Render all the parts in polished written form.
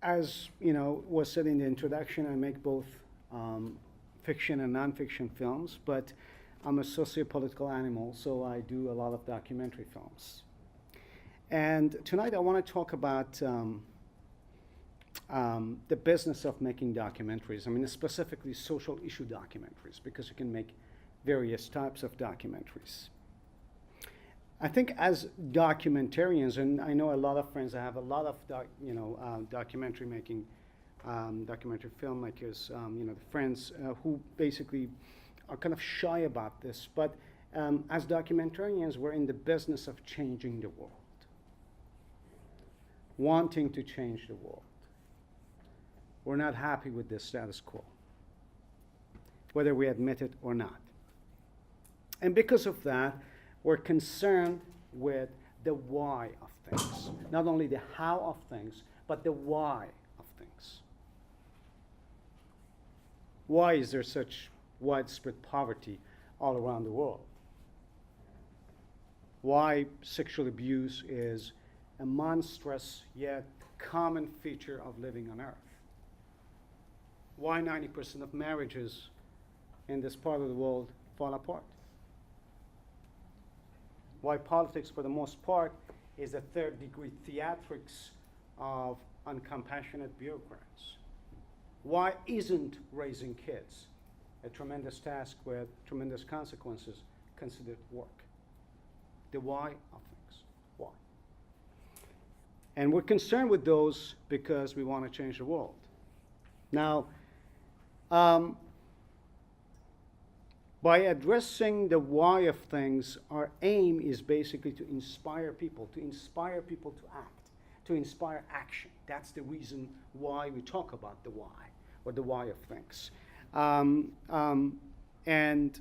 as you know, was said in the introduction, I make both fiction and nonfiction films, but I'm a socio-political animal, so I do a lot of documentary films. And tonight I want to talk about the business of making documentaries. I mean, specifically social issue documentaries, because you can make various types of documentaries. I think as documentarians, and I know a lot of friends, I have a lot of documentary making, documentary filmmakers, friends who basically are kind of shy about this. But as documentarians, we're in the business of changing the world, wanting to change the world. We're not happy with the status quo, whether we admit it or not. And because of that, we're concerned with the why of things. Not only the how of things, but the why of things. Why is there such widespread poverty all around the world? Why sexual abuse is a monstrous yet common feature of living on Earth? Why 90% of marriages in this part of the world fall apart? Why politics, for the most part, is a third-degree theatrics of uncompassionate bureaucrats? Why isn't raising kids a tremendous task with tremendous consequences considered work? The why of things. Why? And we're concerned with those because we want to change the world. Now, by addressing the why of things, our aim is basically to inspire people to act, to inspire action. That's the reason why we talk about the why, or the why of things. And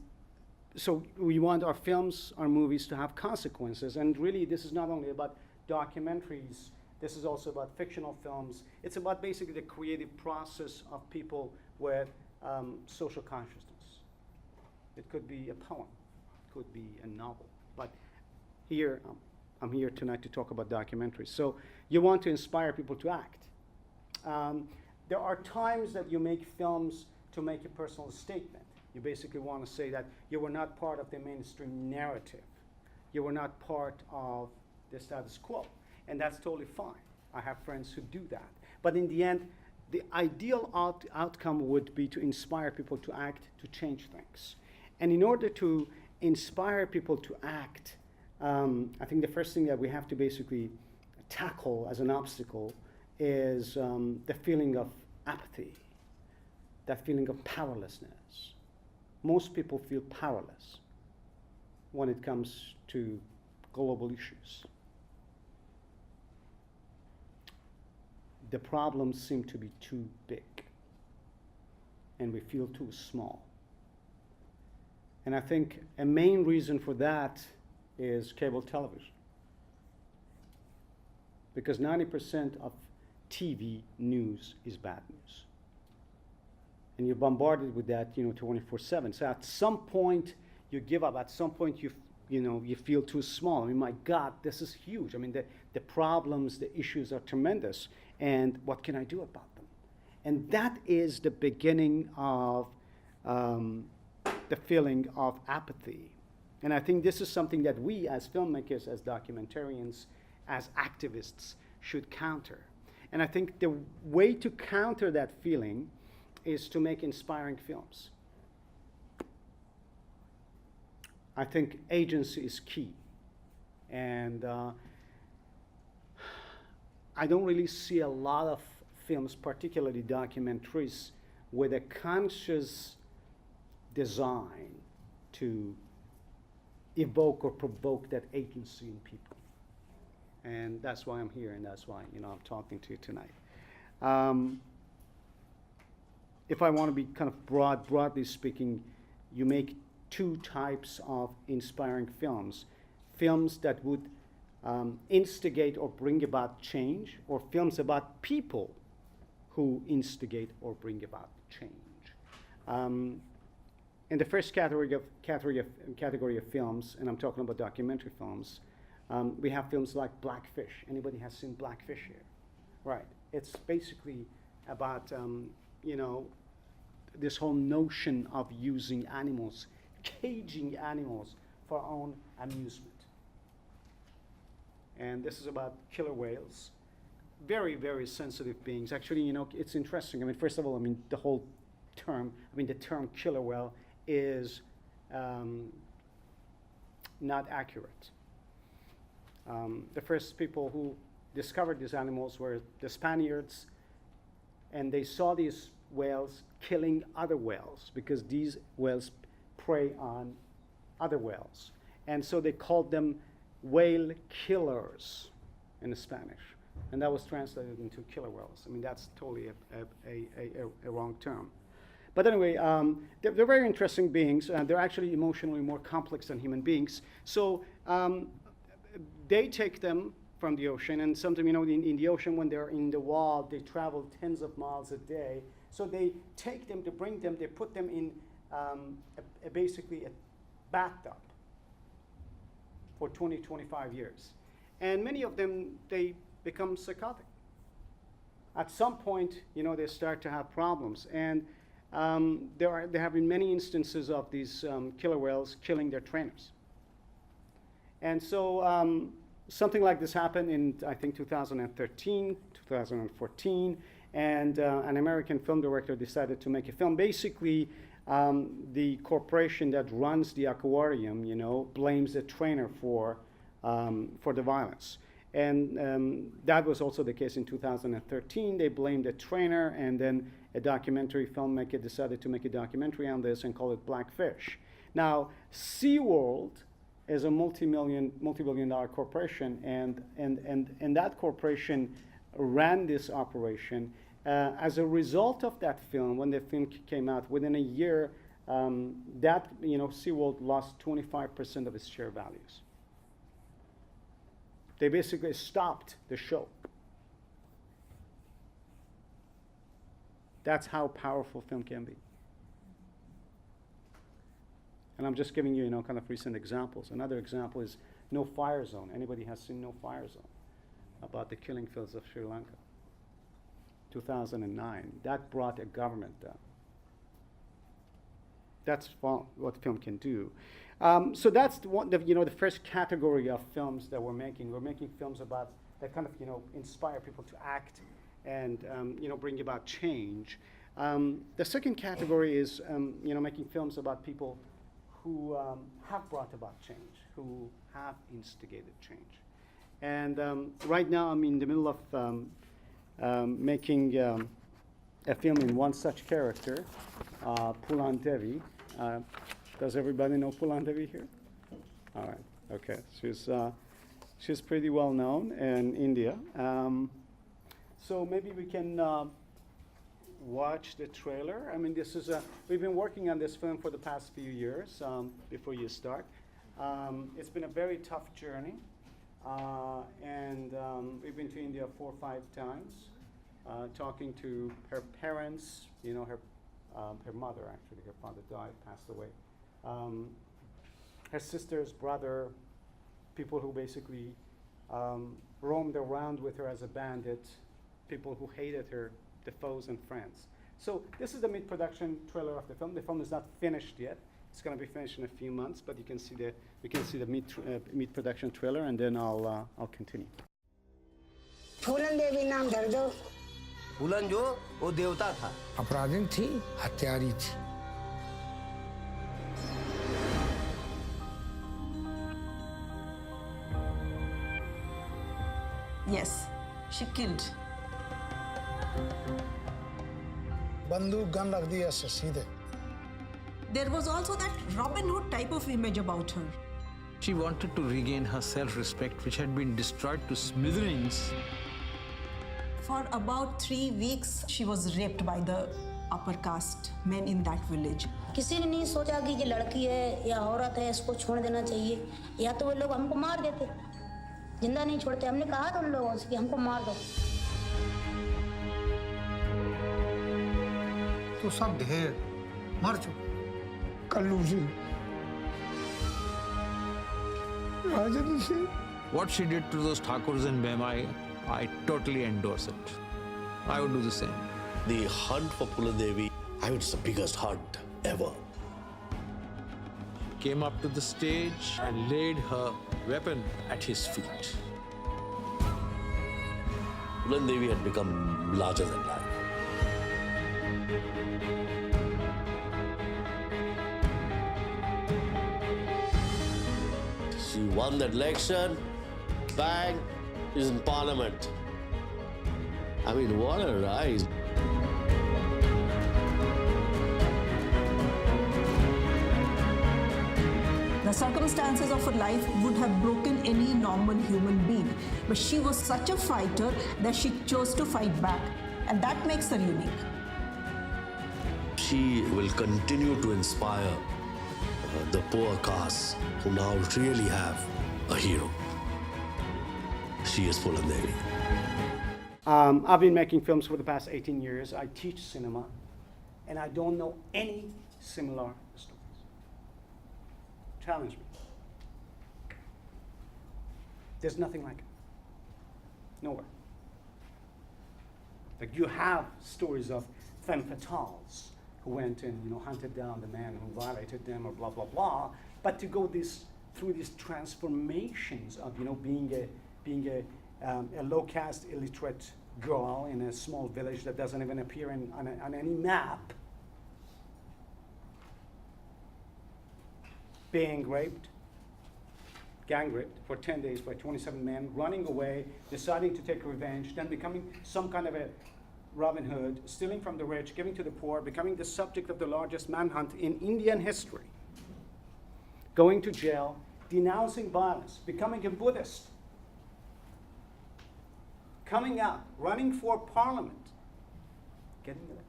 so we want our films, our movies to have consequences. And really, this is not only about documentaries, this is also about fictional films. It's about basically the creative process of people with social consciousness. It could be a poem, it could be a novel. But here, I'm here tonight to talk about documentaries. So you want to inspire people to act. There are times that you make films to make a personal statement. You basically want to say that you were not part of the mainstream narrative. You were not part of the status quo. And that's totally fine. I have friends who do that. But in the end, the ideal outcome would be to inspire people to act, to change things. And in order to inspire people to act, I think the first thing that we have to basically tackle as an obstacle is the feeling of apathy, that feeling of powerlessness. Most people feel powerless when it comes to global issues. The problems seem to be too big, and we feel too small. And I think a main reason for that is cable television. Because 90% of TV news is bad news. And you're bombarded with that, 24/7. So at some point, you give up. At some point, you feel too small. I mean, my God, this is huge. I mean, the problems, the issues are tremendous. And what can I do about them? And that is the beginning of the feeling of apathy. And I think this is something that we as filmmakers, as documentarians, as activists should counter. And I think the way to counter that feeling is to make inspiring films. I think agency is key. And I don't really see a lot of films, particularly documentaries, with a conscious design to evoke or provoke that agency in people. And that's why I'm here, and that's why I'm talking to you tonight. If I want to be kind of broadly speaking, you make two types of inspiring films. Films that would instigate or bring about change, or films about people who instigate or bring about change. In the first category of films, and I'm talking about documentary films, we have films like Blackfish. Anybody has seen Blackfish here? Right. It's basically about, you know, this whole notion of using animals, caging animals for our own amusement. And this is about killer whales. Very, very sensitive beings. Actually, you know, it's interesting. I mean, first of all, I mean, the whole term, I mean, the term killer whale is not accurate. The first people who discovered these animals were the Spaniards, and they saw these whales killing other whales because these whales prey on other whales. And so they called them whale killers in Spanish. And that was translated into killer whales. I mean, that's totally a wrong term. But anyway, they're very interesting beings. They're actually emotionally more complex than human beings. So they take them from the ocean, and sometimes, you know, in the ocean, when they're in the wild, they travel tens of miles a day. So they take them, to bring them, they put them in basically a bathtub for 20, 25 years. And many of them, they become psychotic. At some point, you know, they start to have problems. And there have been many instances of these killer whales killing their trainers. And so something like this happened in, I think, 2013, 2014, and an American film director decided to make a film. Basically, the corporation that runs the aquarium, you know, blames the trainer for the violence. And that was also the case in 2013. They blamed the trainer, and then a documentary filmmaker decided to make a documentary on this and call it Blackfish. Now, SeaWorld is a multi-billion-dollar corporation, and that corporation ran this operation. As a result of that film, when the film came out, within a year, that, you know, SeaWorld lost 25% of its share values. They basically stopped the show. That's how powerful film can be. And I'm just giving you, you know, kind of recent examples. Another example is No Fire Zone. Anybody has seen No Fire Zone? About the killing fields of Sri Lanka. 2009. That brought a government down. That's what film can do. So that's the first category of films that we're making. We're making films about that kind of, you know, inspire people to act and, you know, bring about change. The second category is, you know, making films about people who have brought about change, who have instigated change. And right now I'm in the middle of making a film in one such character, Pulan Devi. Does everybody know Pulan Devi here? All right, okay. She's pretty well known in India. So maybe we can watch the trailer. I mean, this is we've been working on this film for the past few years, before you start. It's been a very tough journey, and we've been to India 4 or 5 times, talking to her parents, you know, her mother, actually, her father died, passed away. Her sister's brother, people who basically roamed around with her as a bandit, people who hated her, the foes and friends. So this is the mid-production trailer of the film. The film is not finished yet. It's going to be finished in a few months, but you can see the mid-production trailer, and then I'll continue. फूलन देवी नाम धर दो। फूलन जो वो देवता था। अपराधी थी, हत्यारी थी। Yes, she killed. बंदूक गन रख दी ऐसे सीधे। There was also that Robin Hood type of image about her. She wanted to regain her self-respect, which had been destroyed to smithereens. For about 3 weeks, she was raped by the upper caste men in that village. किसी ने नहीं सोचा कि ये लड़की है या औरत है, इसको छोड़ देना चाहिए, या तो वो लोग हमको मार देते, जिंदा नहीं छोड़ते। हमने कहा था उन लोगों से कि हमको मार दो। तो सब ढेर मर चुके। Kullu Singh, What she did to those Thakurs in Bemai, I totally endorse it. I would do the same. The hunt for Puladevi, I mean, it's the biggest hunt ever. Came up to the stage and laid her weapon at his feet. Puladevi had become larger than life. She won that election, bang, is in parliament. I mean, what a rise. The circumstances of her life would have broken any normal human being. But she was such a fighter that she chose to fight back. And that makes her unique. She will continue to inspire the poor caste who now really have a hero. She is Puladevi. I've been making films for the past 18 years. I teach cinema, and I don't know any similar stories. Challenge me. There's nothing like it. Nowhere. Like, you have stories of femme fatales who went and hunted down the man who violated them, or blah blah blah. But to go through these transformations of being a low caste, illiterate girl in a small village that doesn't even appear on any map, being raped, gang raped for 10 days by 27 men, running away, deciding to take revenge, then becoming some kind of a Robin Hood, stealing from the rich, giving to the poor, becoming the subject of the largest manhunt in Indian history, going to jail, denouncing violence, becoming a Buddhist, coming out, running for parliament, getting elected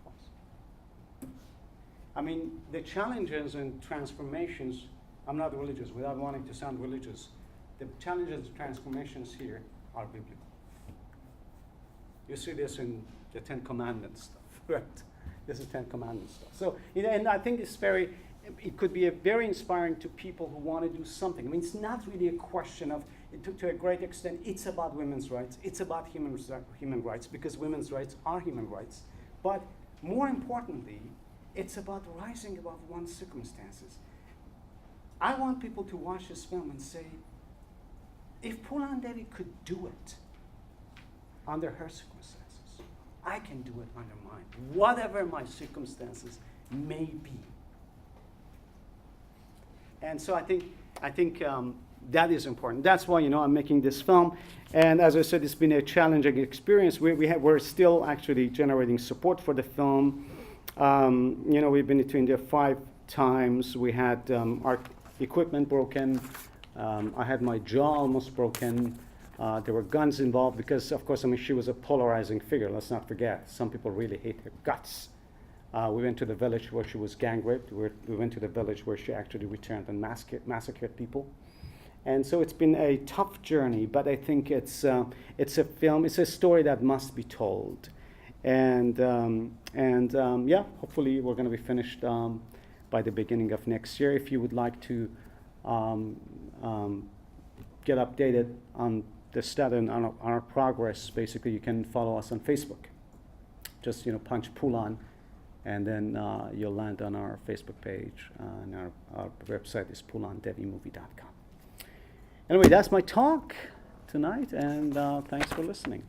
twice. I mean, the challenges and transformations, I'm not religious, without wanting to sound religious, the challenges and transformations here are biblical. You see this in the Ten Commandments stuff, right? This is Ten Commandments stuff. So, and I think it could be very inspiring to people who want to do something. I mean, it's not really a question of, to a great extent, it's about women's rights. It's about human rights, because women's rights are human rights. But more importantly, it's about rising above one's circumstances. I want people to watch this film and say, if Puladevi could do it under her circumstances, I can do it under mine, whatever my circumstances may be. And so I think that is important. That's why I'm making this film. And as I said, it's been a challenging experience. We're still actually generating support for the film. We've been to India 5 times. We had our equipment broken. I had my jaw almost broken. There were guns involved because, of course, she was a polarizing figure. Let's not forget. Some people really hate her guts. We went to the village where she was gang raped. We went to the village where she actually returned and massacred people. And so it's been a tough journey, but I think it's a film. It's a story that must be told. And hopefully we're going to be finished by the beginning of next year. If you would like to get updated on the status and on our progress, basically you can follow us on Facebook. Just punch Pulan, and then you'll land on our Facebook page. And our website is pulandevimovie.com. Anyway, that's my talk tonight, and thanks for listening.